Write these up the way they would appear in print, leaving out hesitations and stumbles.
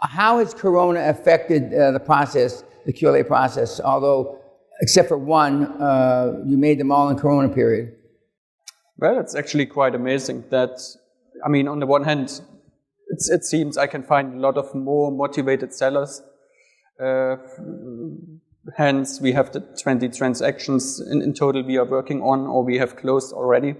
How has Corona affected the process, the QLA process? Although, except for one, you made them all in Corona period. Well, it's actually quite amazing that, I mean, on the one hand, it seems I can find a lot of more motivated sellers. Hence, we have the 20 transactions in total we are working on or we have closed already.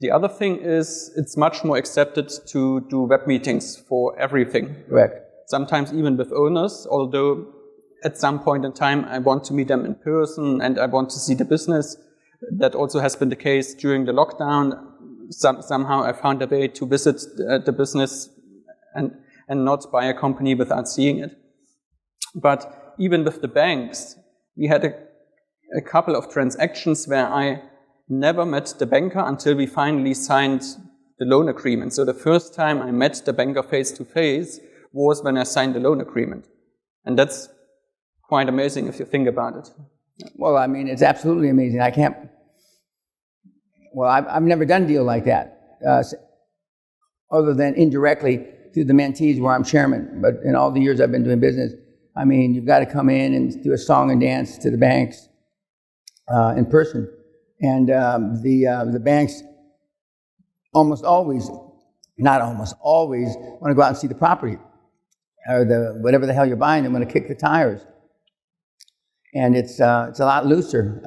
The other thing is it's much more accepted to do web meetings for everything. Correct. Sometimes even with owners, although at some point in time I want to meet them in person and I want to see the business. That also has been the case during the lockdown. Somehow I found a way to visit the business and not buy a company without seeing it. But even with the banks, we had a couple of transactions where I never met the banker until we finally signed the loan agreement. So the first time I met the banker face to face was when I signed the loan agreement. And that's quite amazing if you think about it. Well, I mean, it's absolutely amazing. I've never done a deal like that, other than indirectly through the mentees where I'm chairman. But in all the years I've been doing business, I mean, you've got to come in and do a song and dance to the banks in person. And the banks almost always, not almost always, want to go out and see the property. Or whatever the hell you're buying, they want to kick the tires. And it's a lot looser.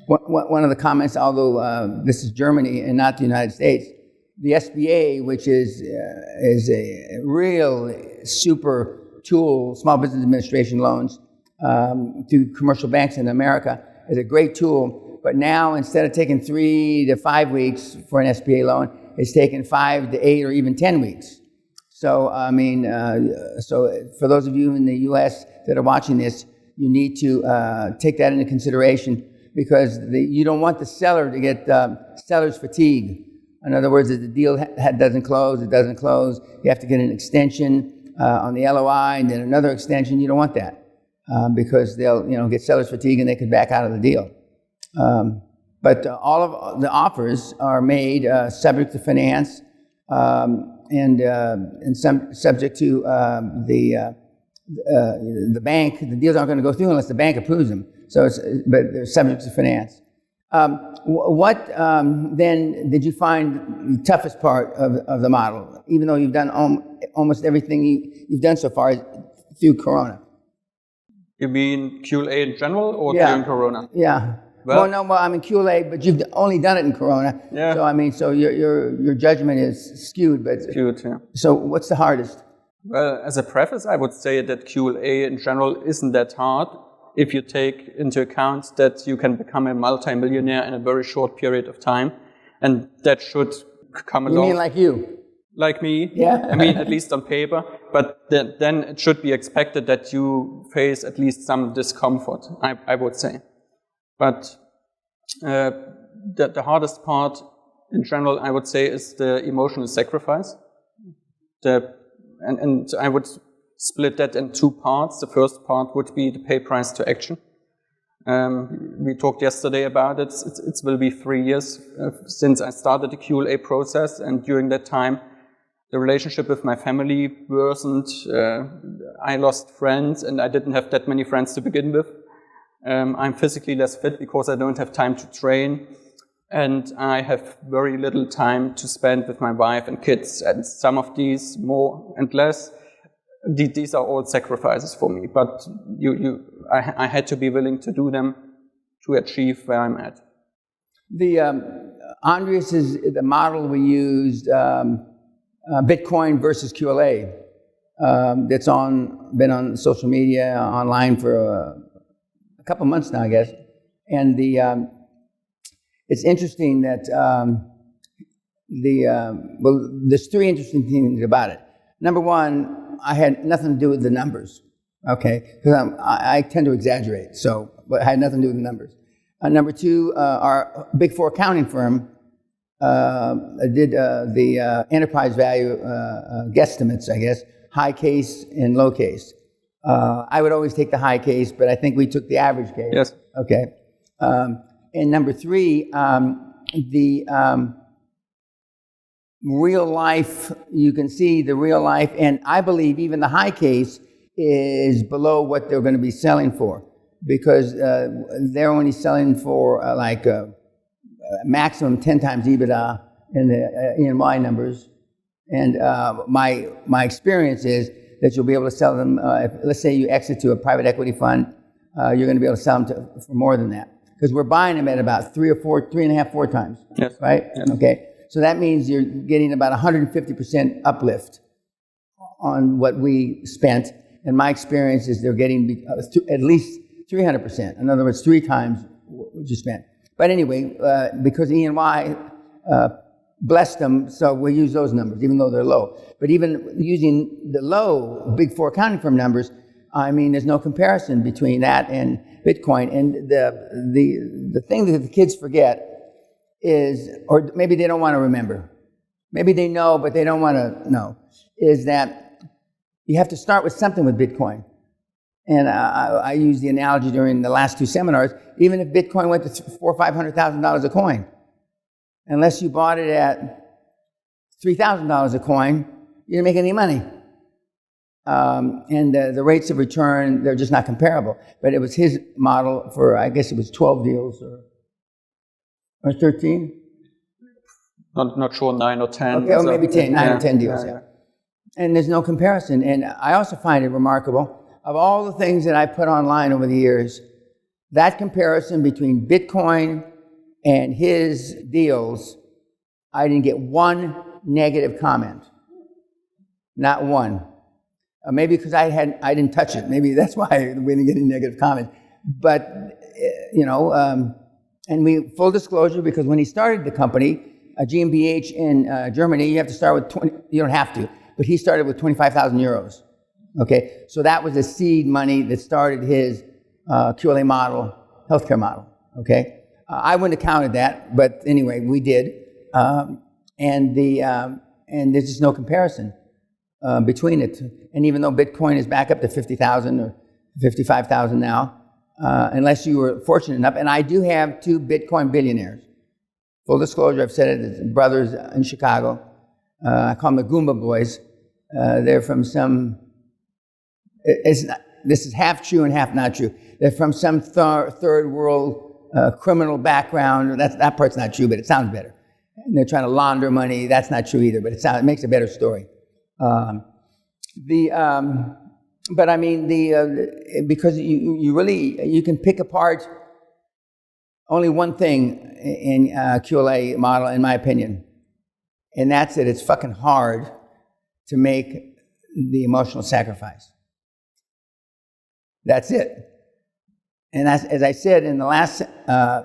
One of the comments, although this is Germany and not the United States, the SBA, which is a real super tool, small business administration loans to commercial banks in America, is a great tool. But now instead of taking 3 to 5 weeks for an SBA loan, it's taking 5 to 8 or even 10 weeks. So I mean, so for those of you in the U.S. that are watching this, you need to take that into consideration because you don't want the seller to get seller's fatigue. In other words, if the deal doesn't close, it doesn't close. You have to get an extension on the LOI and then another extension. You don't want that because they'll get seller's fatigue and they could back out of the deal. But all of the offers are made subject to finance and some subject to the bank. The deals aren't going to go through unless the bank approves them. But they're subject to finance. What then did you find the toughest part of the model, even though you've done almost everything you've done so far through Corona? You mean QLA in general or during Corona? Yeah. Well, I mean QLA, but you've only done it in Corona. Yeah. So I mean, so your judgment is skewed. Skewed, yeah. So what's the hardest? Well, as a preface, I would say that QLA in general isn't that hard if you take into account that you can become a multi-millionaire in a very short period of time, and that should come along. You mean like you? Like me? Yeah. I mean, at least on paper, but then it should be expected that you face at least some discomfort, I would say. But the hardest part in general, I would say, is the emotional sacrifice. And I would split that in 2 parts. The first part would be the pay price to action. We talked yesterday about it. It will be 3 years since I started the QLA process, and during that time, the relationship with my family worsened. I lost friends, and I didn't have that many friends to begin with. I'm physically less fit because I don't have time to train, and I have very little time to spend with my wife and kids. And some of these, more and less, these are all sacrifices for me. But I had to be willing to do them to achieve where I'm at. Andreas is the model we used, Bitcoin versus QLA. That's been on social media, online for a couple months now, I guess. And it's interesting that there's 3 interesting things about it. Number one, I had nothing to do with the numbers, okay? Because I tend to exaggerate, but it had nothing to do with the numbers. Number 2, our Big 4 accounting firm did the enterprise value guesstimates, I guess, high case and low case. I would always take the high case, but I think we took the average case. Yes. Okay. And number 3, real life, you can see the real life, and I believe even the high case is below what they're going to be selling for, because they're only selling for maximum 10 times EBITDA in the E&Y numbers. And my experience is that you'll be able to sell them, if, let's say you exit to a private equity fund, you're going to be able to sell them for more than that. Because we're buying them at about 3.5, 4 times. Yes. Right? Yes. Okay. So that means you're getting about 150% uplift on what we spent. And my experience is they're getting at least 300%. In other words, 3 times what you spent. But anyway, because E&Y blessed them, so we use those numbers, even though they're low. But even using the low Big Four accounting firm numbers, I mean, there's no comparison between that and Bitcoin. And the thing that the kids forget is, or maybe they don't want to remember, maybe they know, but they don't want to know, is that you have to start with something with Bitcoin. And I use the analogy during the last 2 seminars, even if Bitcoin went to $400,000 or $500,000 a coin, unless you bought it at $3,000 a coin, you didn't make any money. And the rates of return, they're just not comparable. But it was his model for, I guess it was 12 deals or 13? Not sure, 9 or 10. Okay, or maybe 10, 9 or 10 deals, yeah. And there's no comparison. And I also find it remarkable, of all the things that I put online over the years, that comparison between Bitcoin and his deals, I didn't get one negative comment. Not one. Maybe because I didn't touch it. Maybe that's why we didn't get any negative comment. But, and we, full disclosure, because when he started the company, GmbH in Germany, you have to start with 20, you don't have to, but he started with 25,000 euros. Okay, so that was the seed money that started his QLA model, healthcare model. Okay, I wouldn't have counted that, but anyway, we did, and there's just no comparison between it. And even though Bitcoin is back up to 50,000 or 55,000 now, unless you were fortunate enough, and I do have 2 Bitcoin billionaires. Full disclosure, I've said it, it's brothers in Chicago. I call them the Goomba Boys. They're from some. This is half true and half not true. They're from some third world criminal background. That part's not true, but it sounds better. And they're trying to launder money. That's not true either, but it makes a better story. But I mean, because you can pick apart only one thing in QLA model, in my opinion, and that's that it's fucking hard to make the emotional sacrifice. That's it. And as I said in the last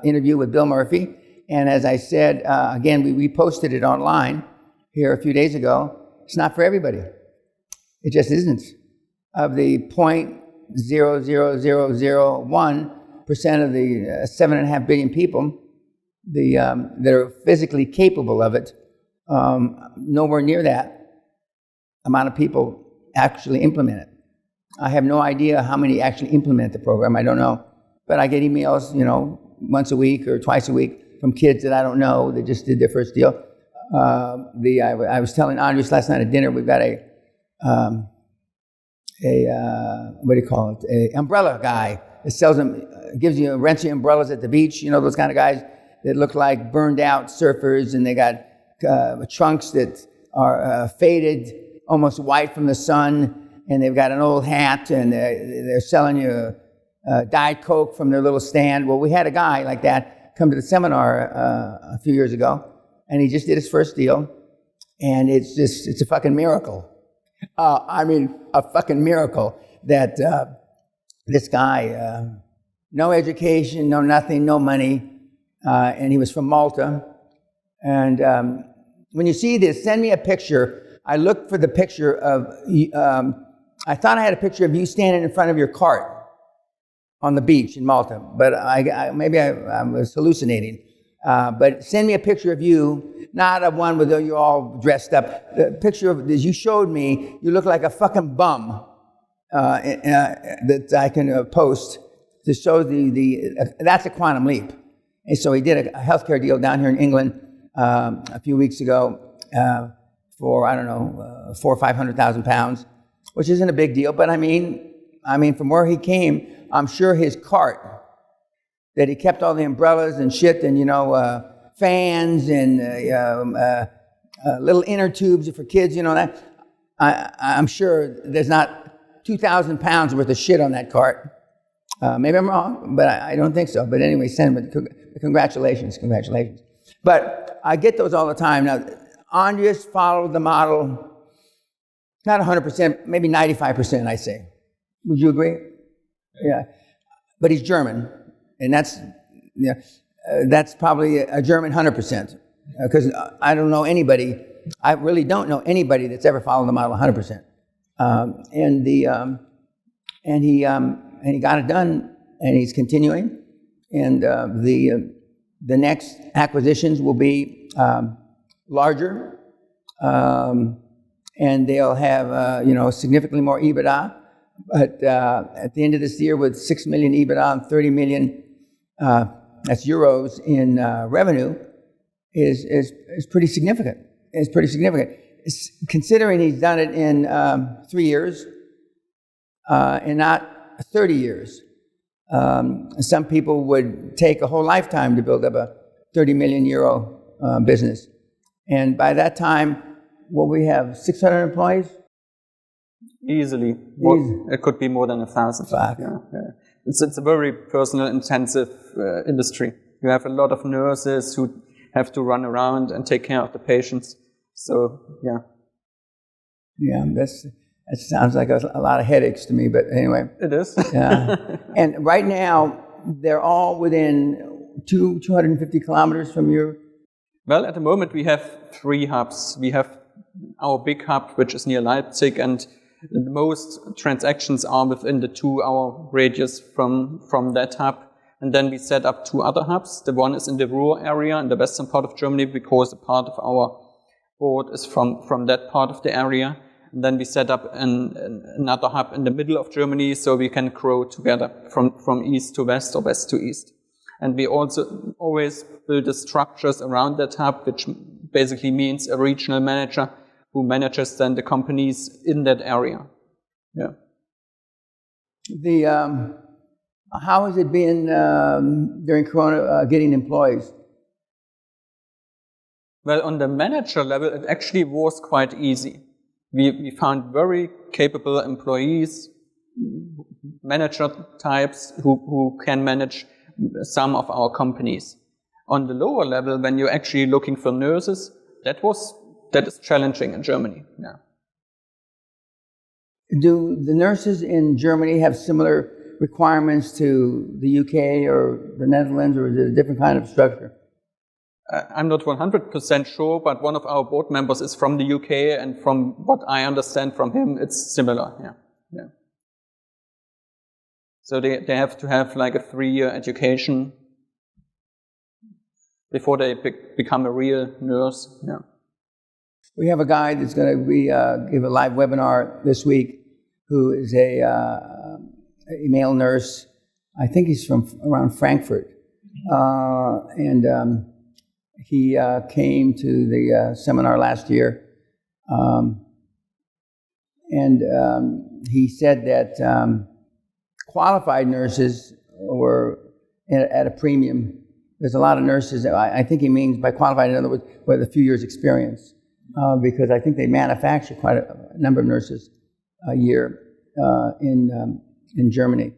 interview with Bill Murphy, and as I said, again, we reposted it online here a few days ago, it's not for everybody. It just isn't. Of the 0.00001% of the 7.5 billion people that are physically capable of it, nowhere near that amount of people actually implement it. I have no idea how many actually implement the program. I don't know. But I get emails, once a week or twice a week from kids that I don't know that just did their first deal. I was telling Andreas last night at dinner, we've got a umbrella guy that sells them, rents you umbrellas at the beach. Those kind of guys that look like burned out surfers, and they got trunks that are faded, almost white from the sun, and they've got an old hat, and they're selling you Diet Coke from their little stand. Well, we had a guy like that come to the seminar a few years ago, and he just did his first deal, and it's a fucking miracle. I mean, a fucking miracle that this guy, no education, no nothing, no money, and he was from Malta. And when you see this, send me a picture. I looked for the picture of, I thought I had a picture of you standing in front of your cart on the beach in Malta, but maybe I was hallucinating. But send me a picture of you, not of one with you all dressed up. The picture of, as you showed me, you look like a fucking bum that I can post to show that's a quantum leap. And so he did a healthcare deal down here in England a few weeks ago, for, I don't know, 400,000 or 500,000 pounds, which isn't a big deal. But I mean, from where he came, I'm sure his cart that he kept all the umbrellas and shit and, fans and little inner tubes for kids, that. I'm sure there's not 2,000 pounds worth of shit on that cart. Maybe I'm wrong, but I don't think so. But anyway, send him congratulations. But I get those all the time. Now, Andreas followed the model, not 100%, maybe 95%, I say. Would you agree? Yeah. But he's German, and that's probably a German 100%. Because I don't know anybody, I really don't know anybody that's ever followed the model 100%. And he got it done, and he's continuing. And the next acquisitions will be larger, and they'll have significantly more EBITDA. But at the end of this year, with 6 million EBITDA and 30 million that's euros in revenue, is pretty significant. It's pretty significant, considering he's done it in 3 years and not 30 years. Some people would take a whole lifetime to build up a 30 million euro business. And by that time, will we have 600 employees? Easily. It could be more than 1,000. Yeah. It's a very personal, intensive industry. You have a lot of nurses who have to run around and take care of the patients. So, yeah. Yeah, that sounds like a lot of headaches to me, but anyway. It is. Yeah. And right now, they're all within 250 kilometers from you? Well, at the moment, we have 3 hubs. We have our big hub, which is near Leipzig, and most transactions are within the 2-hour radius from that hub. And then we set up 2 other hubs. The one is in the Ruhr area in the western part of Germany, because a part of our board is from that part of the area. And then we set up another hub in the middle of Germany, so we can grow together from east to west or west to east. And we also always build the structures around that hub, which basically means a regional manager who manages then the companies in that area. Yeah. How has it been during Corona getting employees? Well, on the manager level, it actually was quite easy. We found very capable employees, manager types who can manage some of our companies. On the lower level, when you're actually looking for nurses, that is challenging in Germany. Yeah. Do the nurses in Germany have similar requirements to the UK or the Netherlands, or is it a different kind of structure? I'm not 100% sure, but one of our board members is from the UK, and from what I understand from him, it's similar. Yeah. So they have to have like a 3-year education before they become a real nurse. Yeah. We have a guy that's going to be give a live webinar this week, who is a male nurse. I think he's from around Frankfurt, and he came to the seminar last year, and he said that qualified nurses were at a premium. There's a lot of nurses. I think he means by qualified, in other words, with a few years' experience, because I think they manufacture quite a number of nurses a year in Germany.